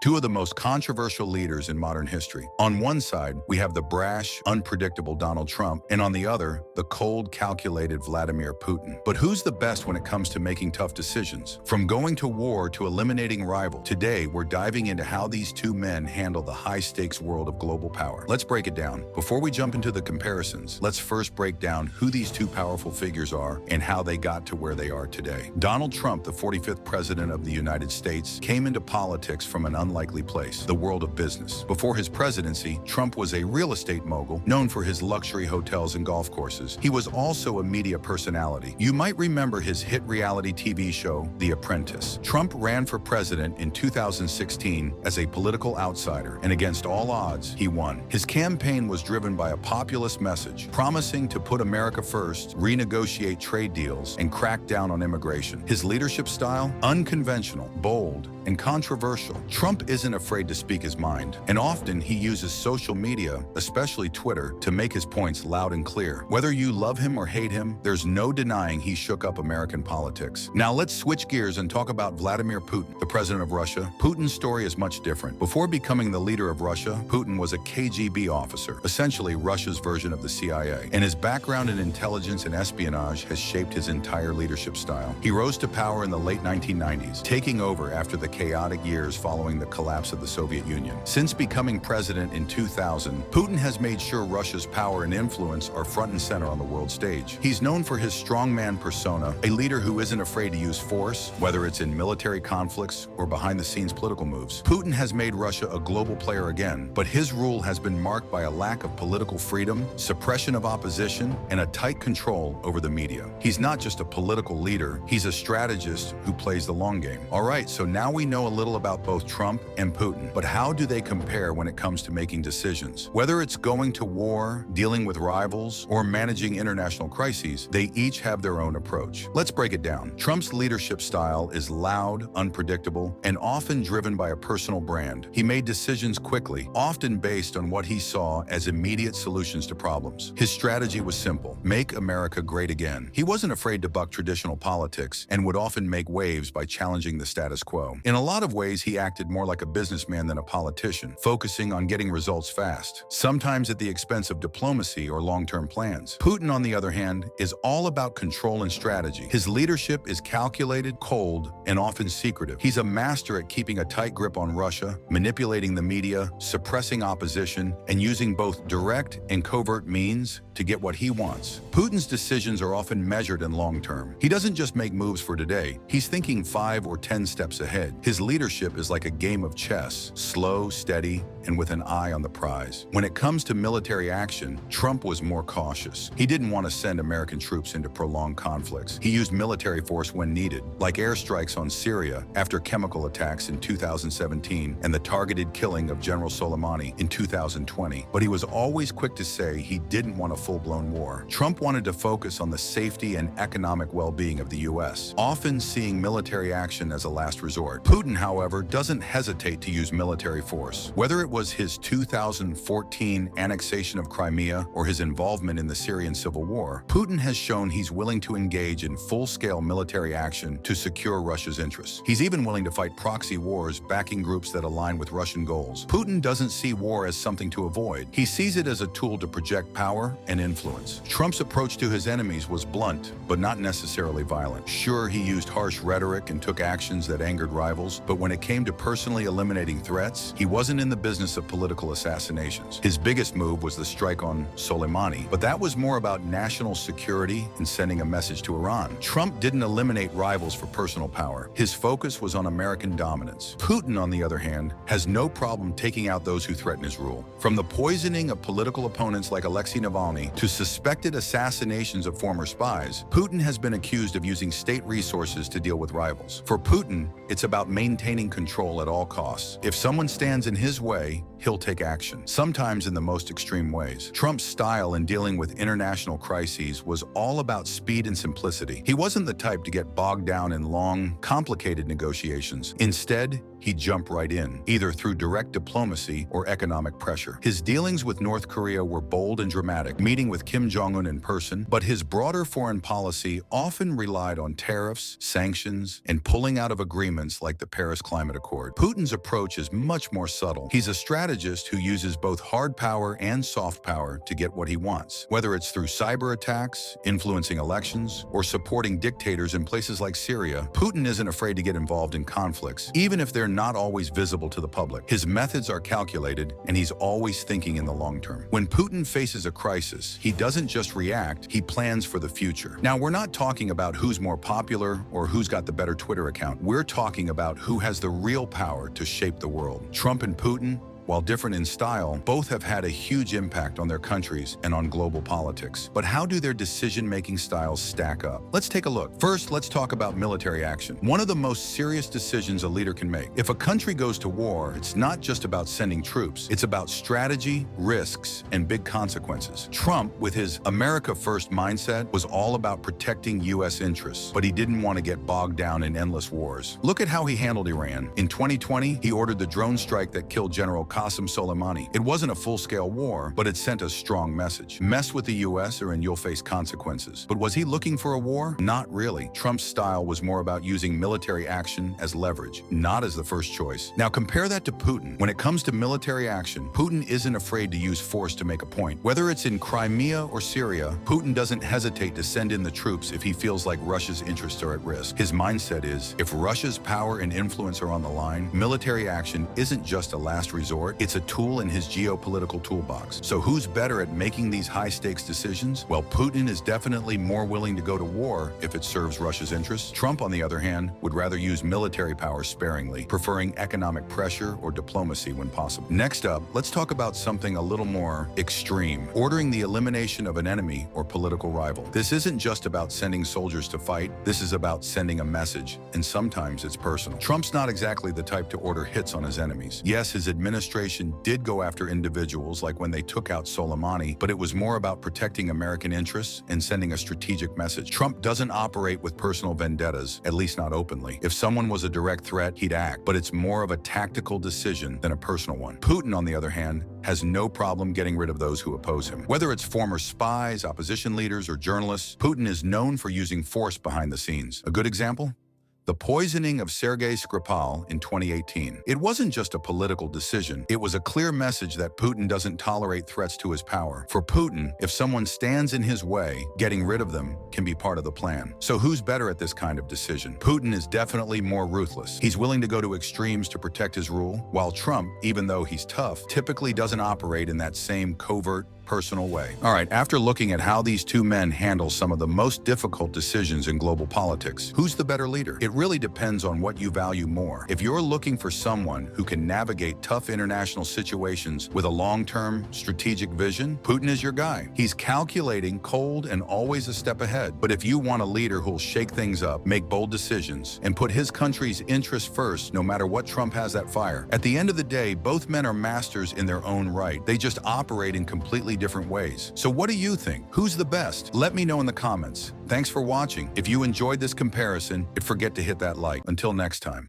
two of the most controversial leaders in modern history. On one side, we have the brash, unpredictable Donald Trump, and on the other, the cold, calculated Vladimir Putin. But who's the best when it comes to making tough decisions? From going to war to eliminating rivals, today we're diving into how these two men handle the high-stakes world of global power. Let's break it down. Before we jump into the comparisons, let's first break down who these two powerful figures are and how they got to where they are today. Donald Trump, the 45th President of the United States, came into politics from an unlikely place, the world of business. Before his presidency, Trump was a real estate mogul, known for his luxury hotels and golf courses. He was also a media personality. You might remember his hit reality TV show, The Apprentice. Trump ran for president in 2016 as a political outsider, and against all odds, he won. His campaign was driven by a populist message, promising to put America first, renegotiate trade deals, and crack down on immigration. His leadership style? Unconventional, bold, and controversial. Trump isn't afraid to speak his mind, and often he uses social media, especially Twitter, to make his points loud and clear. Whether you love him or hate him, there's no denying he shook up American politics. Now let's switch gears and talk about Vladimir Putin, the president of Russia. Putin's story is much different. Before becoming the leader of Russia, Putin was a KGB officer, essentially Russia's version of the CIA, and his background in intelligence and espionage has shaped his entire leadership style. He rose to power in the late 1990s, taking over after the chaotic years following the collapse of the Soviet Union. Since becoming president in 2000, Putin has made sure Russia's power and influence are front and center on the world stage. He's known for his strongman persona, a leader who isn't afraid to use force, whether it's in military conflicts or behind-the-scenes political moves. Putin has made Russia a global player again, but his rule has been marked by a lack of political freedom, suppression of opposition, and a tight control over the media. He's not just a political leader, he's a strategist who plays the long game. All right, so now we know a little about both Trump and Putin, but how do they compare when it comes to making decisions? Whether it's going to war, dealing with rivals, or managing international crises, they each have their own approach. Let's break it down. Trump's leadership style is loud, unpredictable, and often driven by a personal brand. He made decisions quickly, often based on what he saw as immediate solutions to problems. His strategy was simple: make America great again. He wasn't afraid to buck traditional politics and would often make waves by challenging the status quo. In a lot of ways, he acted more like a businessman than a politician, focusing on getting results fast, sometimes at the expense of diplomacy or long-term plans. Putin, on the other hand, is all about control and strategy. His leadership is calculated, cold, and often secretive. He's a master at keeping a tight grip on Russia, manipulating the media, suppressing opposition, and using both direct and covert means to get what he wants. Putin's decisions are often measured and long-term. He doesn't just make moves for today, he's thinking 5 or 10 steps ahead. His leadership is like a game of chess, slow, steady, and with an eye on the prize. When it comes to military action, Trump was more cautious. He didn't want to send American troops into prolonged conflicts. He used military force when needed, like airstrikes on Syria after chemical attacks in 2017 and the targeted killing of General Soleimani in 2020. But he was always quick to say he didn't want a full-blown war. Trump wanted to focus on the safety and economic well-being of the U.S., often seeing military action as a last resort. Putin, however, doesn't hesitate to use military force. Whether it was his 2014 annexation of Crimea or his involvement in the Syrian civil war, Putin has shown he's willing to engage in full-scale military action to secure Russia's interests. He's even willing to fight proxy wars, backing groups that align with Russian goals. Putin doesn't see war as something to avoid. He sees it as a tool to project power and influence. Trump's approach to his enemies was blunt, but not necessarily violent. Sure, he used harsh rhetoric and took actions that angered rivals, but when it came to personally eliminating threats, he wasn't in the business of political assassinations. His biggest move was the strike on Soleimani, but that was more about national security and sending a message to Iran. Trump didn't eliminate rivals for personal power. His focus was on American dominance. Putin, on the other hand, has no problem taking out those who threaten his rule. From the poisoning of political opponents like Alexei Navalny to suspected assassinations of former spies, Putin has been accused of using state resources to deal with rivals. For Putin, it's about maintaining control at all costs. If someone stands in his way, say, he'll take action, sometimes in the most extreme ways. Trump's style in dealing with international crises was all about speed and simplicity. He wasn't the type to get bogged down in long, complicated negotiations. Instead, he'd jump right in, either through direct diplomacy or economic pressure. His dealings with North Korea were bold and dramatic, meeting with Kim Jong-un in person, but his broader foreign policy often relied on tariffs, sanctions, and pulling out of agreements like the Paris Climate Accord. Putin's approach is much more subtle. He's a strategist who uses both hard power and soft power to get what he wants, whether it's through cyber attacks, influencing elections, or supporting dictators in places like Syria. Putin isn't afraid to get involved in conflicts, even if they're not always visible to the public. His methods are calculated, and he's always thinking in the long term. When Putin faces a crisis, he doesn't just react, he plans for the future. Now, we're not talking about who's more popular or who's got the better Twitter account. We're talking about who has the real power to shape the world. Trump and Putin, while different in style, both have had a huge impact on their countries and on global politics. But how do their decision-making styles stack up? Let's take a look. First, let's talk about military action. One of the most serious decisions a leader can make. If a country goes to war, it's not just about sending troops. It's about strategy, risks, and big consequences. Trump, with his America First mindset, was all about protecting U.S. interests, but he didn't want to get bogged down in endless wars. Look at how he handled Iran. In 2020, he ordered the drone strike that killed General Qasem Soleimani. It wasn't a full-scale war, but it sent a strong message. Mess with the US and you'll face consequences. But was he looking for a war? Not really. Trump's style was more about using military action as leverage, not as the first choice. Now compare that to Putin. When it comes to military action, Putin isn't afraid to use force to make a point. Whether it's in Crimea or Syria, Putin doesn't hesitate to send in the troops if he feels like Russia's interests are at risk. His mindset is, if Russia's power and influence are on the line, military action isn't just a last resort, it's a tool in his geopolitical toolbox. So who's better at making these high-stakes decisions? Well, Putin is definitely more willing to go to war if it serves Russia's interests. Trump, on the other hand, would rather use military power sparingly, preferring economic pressure or diplomacy when possible. Next up, let's talk about something a little more extreme, ordering the elimination of an enemy or political rival. This isn't just about sending soldiers to fight, this is about sending a message, and sometimes it's personal. Trump's not exactly the type to order hits on his enemies. Yes, his administration did go after individuals like when they took out Soleimani, but it was more about protecting American interests and sending a strategic message. Trump doesn't operate with personal vendettas, at least not openly. If someone was a direct threat, he'd act, but it's more of a tactical decision than a personal one. Putin, on the other hand, has no problem getting rid of those who oppose him. Whether it's former spies, opposition leaders, or journalists, Putin is known for using force behind the scenes. A good example? The poisoning of Sergei Skripal in 2018. It wasn't just a political decision. It was a clear message that Putin doesn't tolerate threats to his power. For Putin, if someone stands in his way, getting rid of them can be part of the plan. So who's better at this kind of decision? Putin is definitely more ruthless. He's willing to go to extremes to protect his rule, while Trump, even though he's tough, typically doesn't operate in that same covert, personal way. All right, after looking at how these two men handle some of the most difficult decisions in global politics, who's the better leader? It really depends on what you value more. If you're looking for someone who can navigate tough international situations with a long-term strategic vision, Putin is your guy. He's calculating, cold, and always a step ahead. But if you want a leader who'll shake things up, make bold decisions, and put his country's interests first, no matter what Trump has at fire, at the end of the day, both men are masters in their own right. They just operate in completely different ways. So what do you think? Who's the best? Let me know in the comments. Thanks for watching. If you enjoyed this comparison, don't forget to hit that like. Until next time.